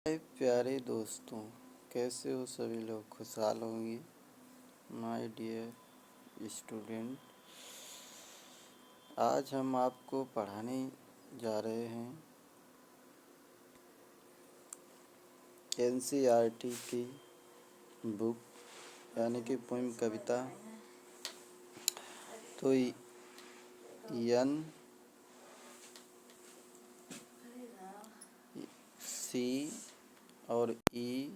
हाय प्यारे दोस्तों, कैसे हो सभी लोग? खुशहाल होंगे। माय डियर स्टूडेंट, आज हम आपको पढ़ाने जा रहे हैं एनसीईआरटी की बुक यानी कि पोइम कविता। तो एन सी और ई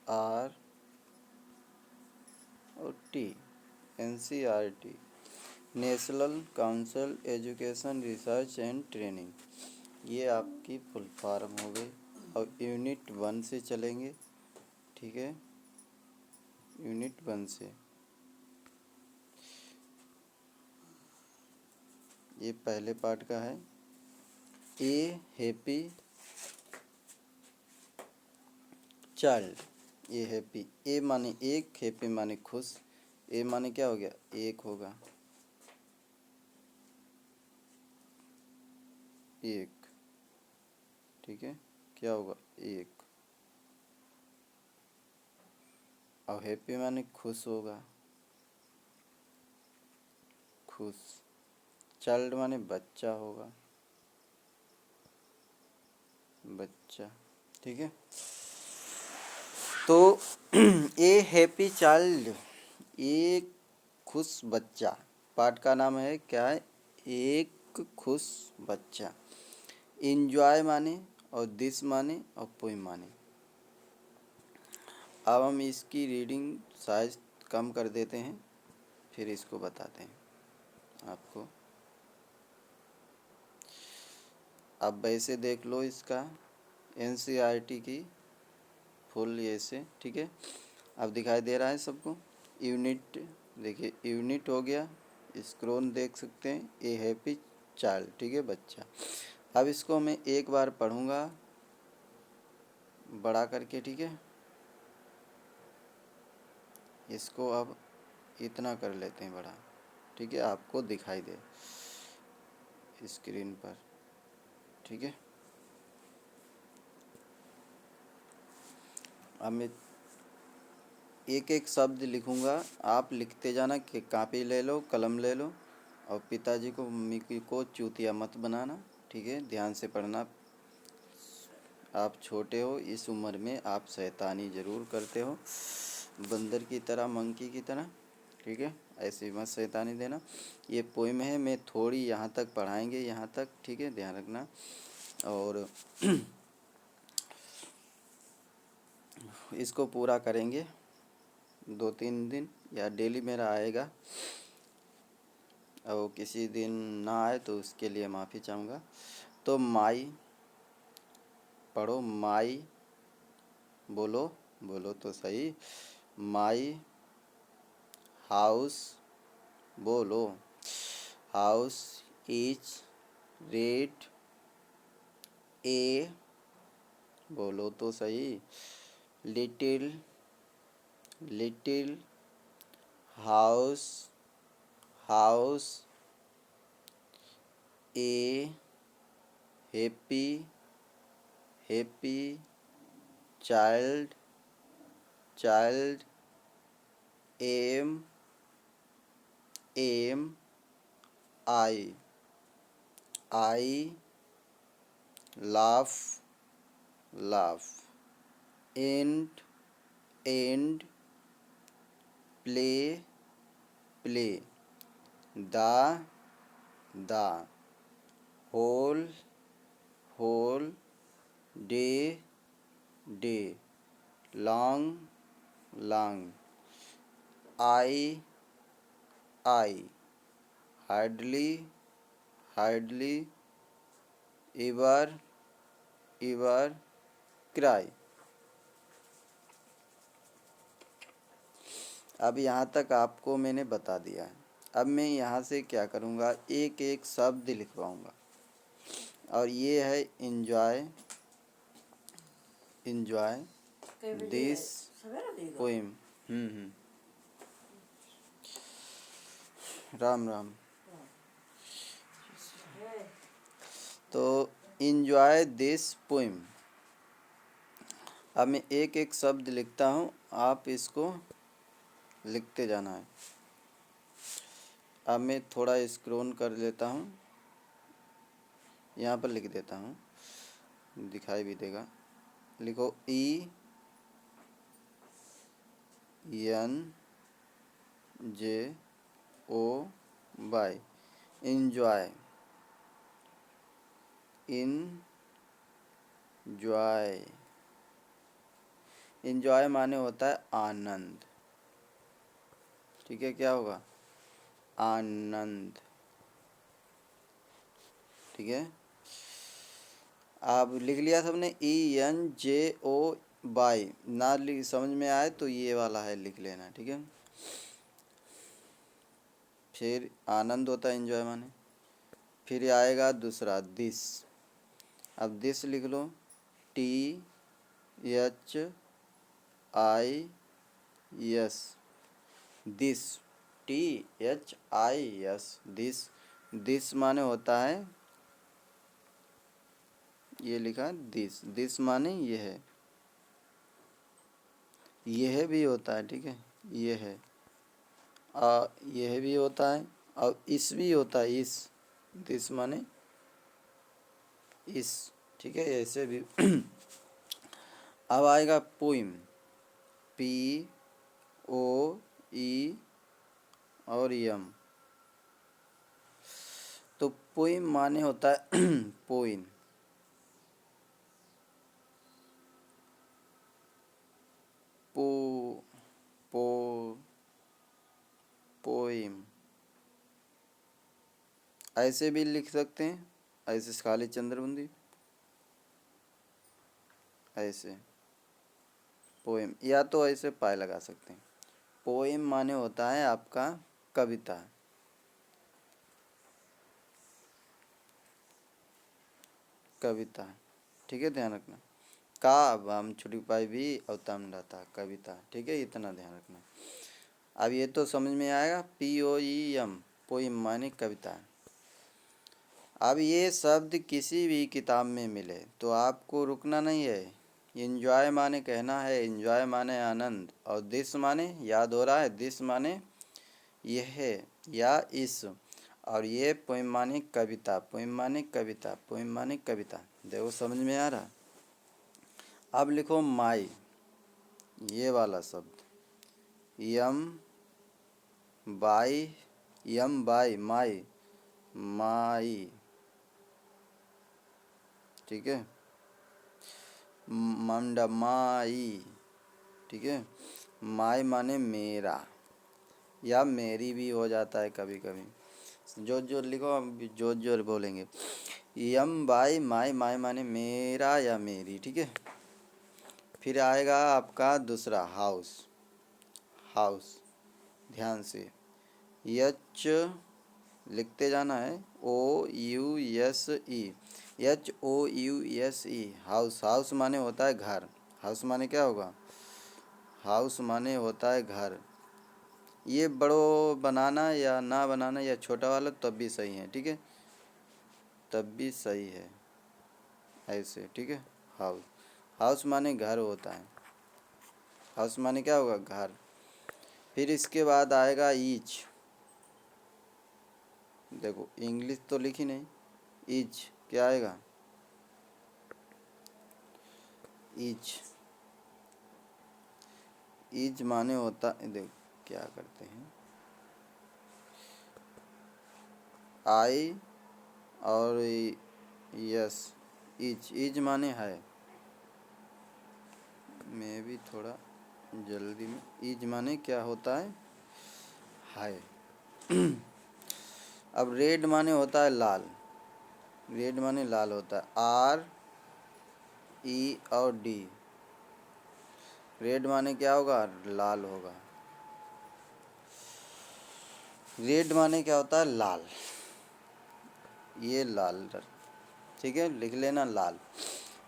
आर और T, NCERT national council education research and training, ये आपकी फुल फॉर्म हो गई। और यूनिट 1 से चलेंगे, ठीक है। यूनिट 1 से ये पहले पार्ट का है। A happy child, a happy, a माने एक, हैप्पी माने खुश। ए माने क्या हो गया? एक होगा, एक, ठीक है। क्या होगा? एक। और हैप्पी माने खुश होगा, खुश। चाइल्ड माने बच्चा होगा, बच्चा, ठीक है। तो ए हैप्पी चाइल्ड, एक खुश बच्चा, पाठ का नाम है क्या है? एक खुश बच्चा। इंजॉय माने और दिस माने और पोइम माने। अब हम इसकी रीडिंग साइज कम कर देते हैं, फिर इसको बताते हैं आपको। अब वैसे देख लो इसका एनसीईआरटी की फुल ये से, ठीक है। अब दिखाई दे रहा है सबको। यूनिट देखिए, यूनिट हो गया, स्क्रोल देख सकते हैं। ए हैप्पी चाइल्ड, ठीक है, बच्चा। अब इसको मैं एक बार पढ़ूंगा बड़ा करके, ठीक है। इसको अब इतना कर लेते हैं बड़ा, ठीक है, आपको दिखाई दे स्क्रीन पर, ठीक है। अब मैं एक एक शब्द लिखूंगा, आप लिखते जाना। कि कॉपी ले लो, कलम ले लो, और पिताजी को मम्मी को चूतिया मत बनाना, ठीक है। ध्यान से पढ़ना। आप छोटे हो, इस उम्र में आप शैतानी ज़रूर करते हो, बंदर की तरह, मंकी की तरह, ठीक है। ऐसे मत शैतानी देना। ये पोइम है, मैं थोड़ी यहाँ तक पढ़ाएंगे, यहाँ तक, ठीक है, ध्यान रखना। और इसको पूरा करेंगे 2-3 दिन, या डेली मेरा आएगा। और किसी दिन ना आए तो उसके लिए माफ़ी चाहूँगा। तो माई पढ़ो, माई बोलो, बोलो तो सही। माई हाउस बोलो, हाउस इज रेड, ए बोलो तो सही। Little, little house, house a happy, happy child, child am, am I, I laugh, laugh. And, and play, play. The, the whole, whole day, day. Long, long. I, I hardly, hardly. Ever, ever cry. अब यहाँ तक आपको मैंने बता दिया है। अब मैं यहाँ से क्या करूँगा, एक एक शब्द लिखवाऊँगा। और ये है enjoy, enjoy this poem. Ram Ram. तो enjoy this poem। अब मैं एक एक शब्द लिखता हूँ, आप इसको लिखते जाना है। अब मैं थोड़ा स्क्रॉल कर लेता हूँ, यहाँ पर लिख देता हूँ, दिखाई भी देगा। लिखो ENJOY, enjoy, enjoy, enjoy माने होता है आनंद, ठीक है, क्या होगा, आनंद, ठीक है। आप लिख लिया सबने, ENJOY, ना समझ में आए तो ये वाला है लिख लेना, ठीक है। फिर आनंद होता है एंजॉय माने। फिर आएगा दूसरा दिस। अब दिस लिख लो, THIS, this, THIS, this. This माने होता है, ये लिखा है दिस, दिस माने ये है, यह भी होता है, ठीक है, ये है, यह भी होता है, और इस भी होता है, इस, दिस माने इस, ठीक है, ऐसे भी। अब आएगा पोइम, POE और यम। तो पोइम माने होता है पोइम, पो पो पोइम, ऐसे भी लिख सकते हैं, ऐसे खाली चंद्रबुंदी, ऐसे पोएम, या तो ऐसे पाए लगा सकते हैं। पोएम माने होता है आपका कविता, कविता, ठीक है, ध्यान रखना। का हम छोटी पाई भी अवतम रहता, कविता, ठीक है, इतना ध्यान रखना। अब ये तो समझ में आएगा, POEM, पोएम माने कविता। अब ये शब्द किसी भी किताब में मिले तो आपको रुकना नहीं है। एंजॉय माने कहना है, एंजॉय माने आनंद, और दिस माने, याद हो रहा है, दिस माने यह या इस, और ये पोएम माने कविता, पोएम माने कविता, पोएम माने कविता। देखो समझ में आ रहा। अब लिखो माई, ये वाला शब्द, यम बाई माई, माई, ठीक है, मंडा माई, ठीक है। माई माने मेरा या मेरी भी हो जाता है कभी कभी, जो लिखो, जो बोलेंगे। यम बाई माई, माई माने मेरा या मेरी, ठीक है। फिर आएगा आपका दूसरा हाउस, हाउस, ध्यान से, यच लिखते जाना है, OUSE, HOUSE, हाउस। हाउस माने होता है घर, हाउस माने क्या होगा, हाउस माने होता है घर। ये बड़ो बनाना या ना बनाना या छोटा वाला तब भी सही है, ठीक है, तब भी सही है, ऐसे, ठीक है। हाउस, हाउस माने घर होता है, हाउस माने क्या होगा, घर। फिर इसके बाद आएगा ईच, देखो इंग्लिश तो लिखी नहीं, ईच क्या आएगा, ईच, ईच माने होता, देखो क्या करते हैं, आई और यस, ईच, ईच माने है, मैं भी थोड़ा जल्दी में, ईच माने क्या होता है। अब रेड माने होता है लाल, रेड माने लाल होता है, RE और D, रेड माने क्या होगा, लाल होगा, रेड माने क्या होता है, लाल, ये लाल, ठीक है, लिख लेना लाल।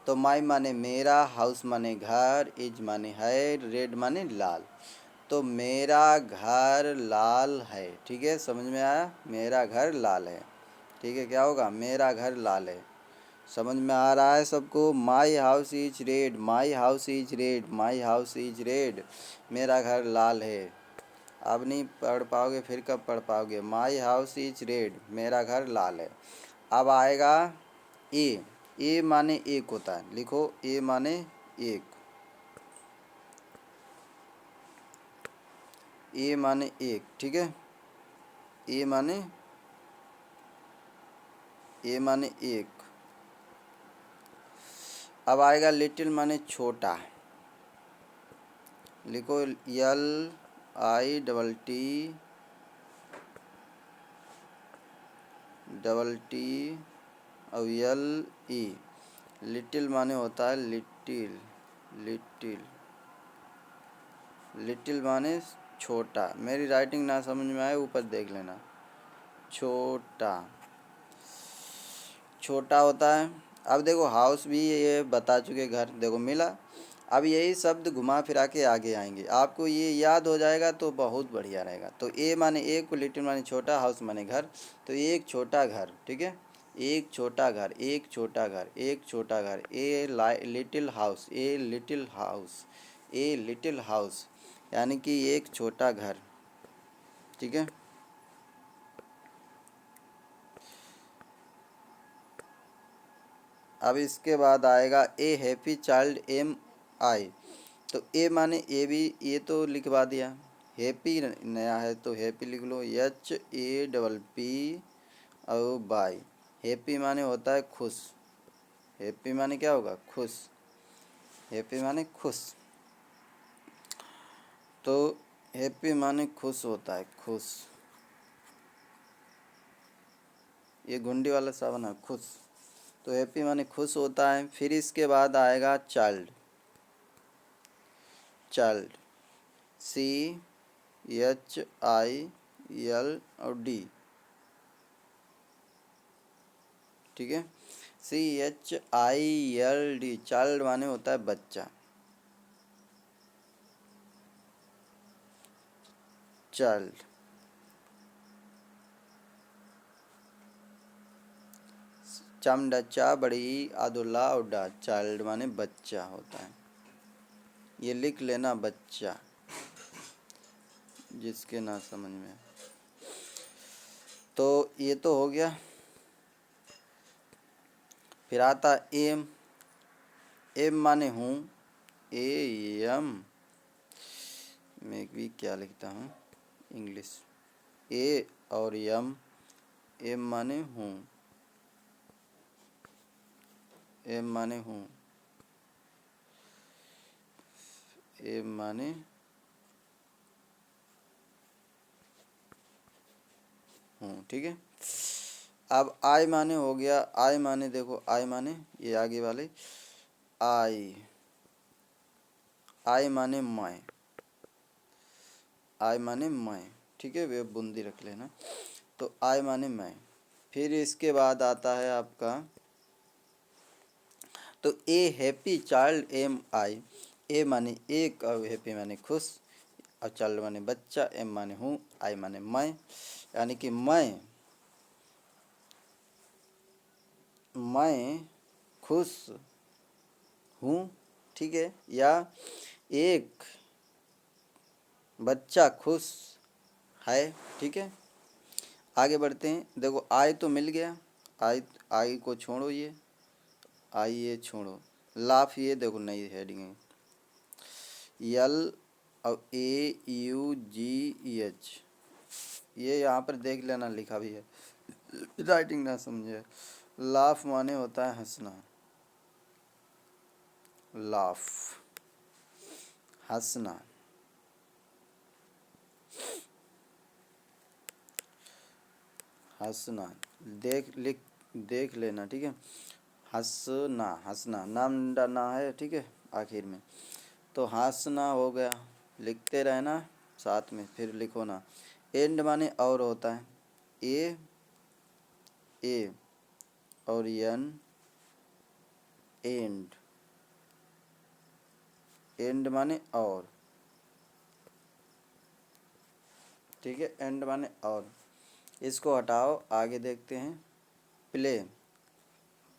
तो माई माने मेरा, हाउस माने घर, इज माने है, रेड माने लाल। तो मेरा घर लाल है, ठीक है, समझ में आया, मेरा घर लाल है, ठीक है, क्या होगा, मेरा घर लाल है। समझ में आ रहा है सबको? My house is red, my house is red, my house is red, मेरा घर लाल है। अब नहीं पढ़ पाओगे, फिर कब पढ़ पाओगे? माई हाउस इज रेड, मेरा घर लाल है। अब आएगा ए। ए माने एक होता है, लिखो ए माने एक। ए माने एक, ठीक है। ए माने एक। अब आएगा लिटिल माने छोटा, लिखो यल आई डबल टी और यल ई। लिटिल माने होता है लिटिल, लिटिल, लिटिल माने छोटा। मेरी राइटिंग ना समझ में आए ऊपर देख लेना। छोटा, छोटा होता है। अब देखो हाउस भी ये बता चुके, घर देखो मिला। अब यही शब्द घुमा फिरा के आगे आएंगे, आपको ये याद हो जाएगा तो बहुत बढ़िया रहेगा। तो ए माने एक, लिटिल माने छोटा, हाउस माने घर। तो एक छोटा घर, ठीक है। एक छोटा घर, एक छोटा घर, एक छोटा घर। A little house, a little house, a little house, यानी कि एक छोटा घर, ठीक है। अब इसके बाद आएगा ए हैप्पी चाइल्ड एम आई। तो ए माने ए भी, ये तो लिखवा दिया। हैप्पी नया है तो हैप्पी लिख लो, एच ए डबल पी और बाई। हैप्पी माने होता है खुश। हैप्पी माने क्या होगा? खुश। हैप्पी माने खुश। तो हैप्पी माने खुश होता है, खुश। ये घुंडी वाला सा बना खुश। तो हैप्पी माने खुश होता है। फिर इसके बाद आएगा child, child C H I L और डी, ठीक है। C H I L D, child माने होता है बच्चा। चाइल्ड, चमडचा बड़ी आदुल्ला उड्डा, चाइल्ड माने बच्चा होता है। ये लिख लेना बच्चा, जिसके ना समझ में। तो ये तो हो गया। फिर आता एम। एम माने हूँ, ए एम। मैं भी क्या लिखता हूँ इंग्लिश, ए और एम। एम माने हूँ, एम माने हूँ, एम माने हूँ, ठीक है। अब आई माने हो गया। आई माने देखो, आई माने ये आगे वाले, आई, आई माने मैं, आई माने मैं, ठीक है। वे बूंदी रख लेना। तो आई माने मैं। फिर इसके बाद आता है आपका, तो ए हैप्पी चाइल्ड एम आई। ए माने एक और हैप्पी माने खुश और चाइल्ड माने बच्चा, एम माने हूँ, आई माने मैं, यानी कि मैं खुश हूँ, ठीक है। या एक बच्चा खुश है, ठीक है। आगे बढ़ते हैं। देखो आई तो मिल गया, आई, आई को छोड़ो, ये आई ये छोड़ो। लाफ ये देखो नई हेडिंग है, यल और ए यू जी एच, ये यहाँ पर देख लेना लिखा भी है, राइटिंग ना समझे। लाफ माने होता है हंसना, लाफ, हंसना। हंसना देख लेना, ठीक है। हंसना, हंसना नाम डालना है, ठीक है आखिर में। तो हंसना हो गया, लिखते रहना साथ में, फिर लिखो ना। एंड माने और होता है, ए और एन, एंड। एंड माने और, ठीक है। एंड माने और। इसको हटाओ, आगे देखते हैं। प्ले,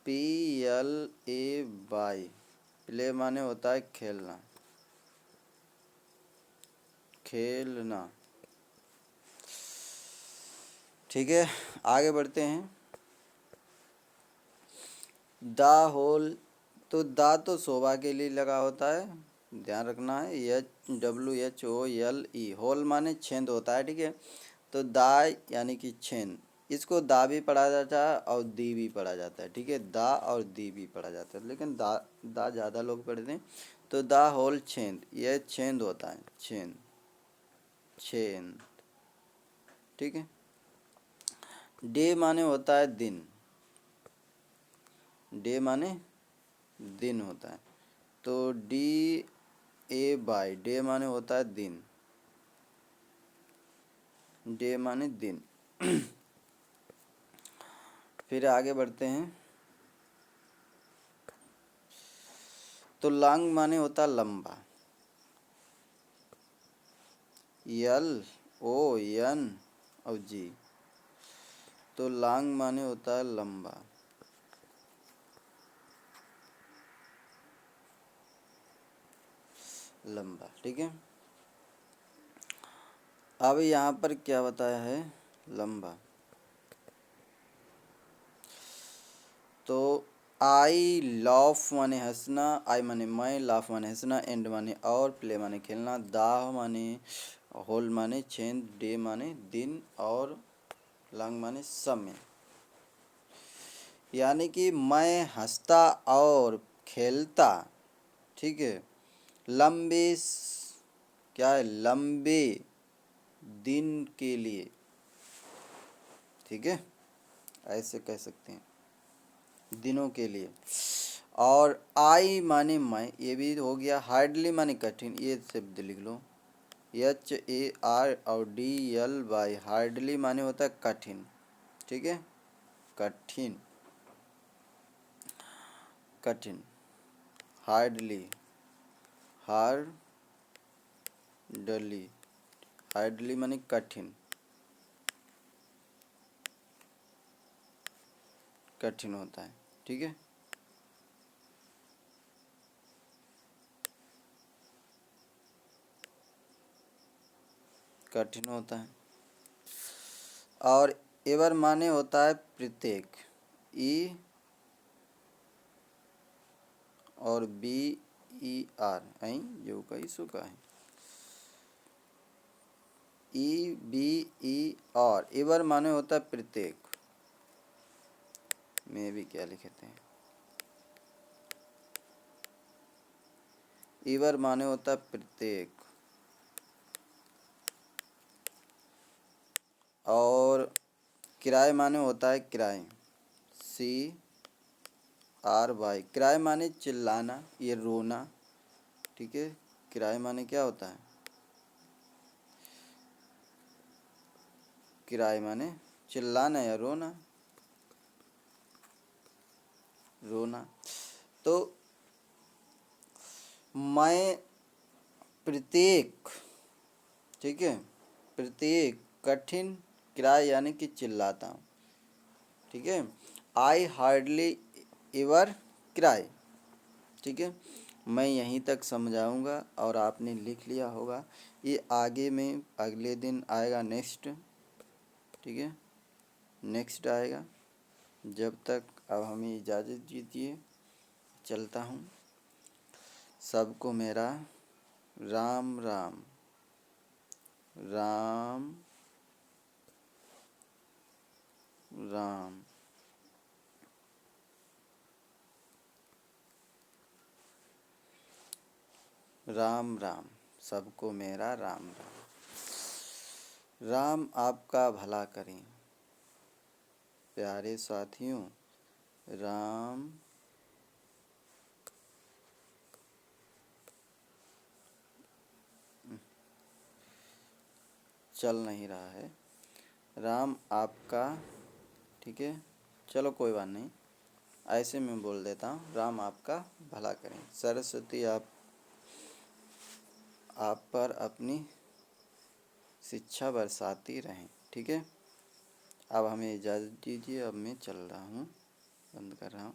PLAY, प्ले माने होता है खेलना, खेलना। ठीक है, आगे बढ़ते हैं। दा होल, तो दा तो शोभा के लिए लगा होता है, ध्यान रखना है। WHOLE, होल माने छेद होता है, ठीक है। तो दा यानी कि छेद, इसको दा भी पढ़ा जाता है और दी भी पढ़ा जाता है, ठीक है। दा और दी भी पढ़ा जाता है, लेकिन दा ज़्यादा लोग पढ़ते हैं। तो दा होल छेद, यह छेद होता है, छेद, छेद, ठीक है। डे माने होता है दिन, डे माने दिन होता है। तो DAY, डे माने होता है दिन, डे माने दिन। फिर आगे बढ़ते हैं। तो लॉन्ग माने होता है लंबा, LON और G। तो लॉन्ग माने होता है लंबा, लंबा, ठीक है। अब यहाँ पर क्या बताया है, लंबा। तो आई लाफ माने हंसना, आई माने मैं, लाफ माने हंसना, एंड माने और, प्ले माने खेलना, दा माने होल माने छेद, डे माने दिन और लॉन्ग माने समय। यानी कि मैं हंसता और खेलता, ठीक है, लंबे क्या है, लंबे दिन के लिए, ठीक है, ऐसे कह सकते हैं, दिनों के लिए। और आई माने मैं, ये भी हो गया। हार्डली माने कठिन, ये शब्द लिख लो, HAR और DLY, हार्डली माने होता है कठिन, ठीक है, कठिन, कठिन, हार्डली, हार्डली, हार्डली माने कठिन, कठिन होता है, ठीक है। कठिन होता है। और एवर माने होता है प्रत्येक, E और BER, जो कई सो का है, EBER, एवर माने होता है प्रत्येक, में भी क्या लिखते हैं, एवर माने होता है प्रत्येक। और किराए माने होता है किराए, CRY, किराए माने चिल्लाना, ये रोना, ठीक है। किराए माने क्या होता है, किराए माने चिल्लाना या रोना, रोना। तो मैं प्रत्येक, ठीक है, प्रत्येक कठिन किराए यानी कि चिल्लाता हूँ, ठीक है। आई हार्डली एवर क्राई, ठीक है। मैं यहीं तक समझाऊंगा और आपने लिख लिया होगा। ये आगे में अगले दिन आएगा नेक्स्ट, ठीक है, नेक्स्ट आएगा। जब तक अब हमें इजाज़त दीजिए, चलता हूँ। सबको मेरा राम राम, राम राम। राम राम, सबको मेरा राम राम। राम आपका भला करें प्यारे साथियों। राम चल नहीं रहा है, राम आपका, ठीक है, चलो कोई बात नहीं, ऐसे मैं बोल देता हूँ, राम आपका भला करें। सरस्वती आप पर अपनी शिक्षा बरसाती रहें, ठीक है। अब हमें इजाज़त दीजिए, अब मैं चल रहा हूँ, बंद कर रहा हूँ।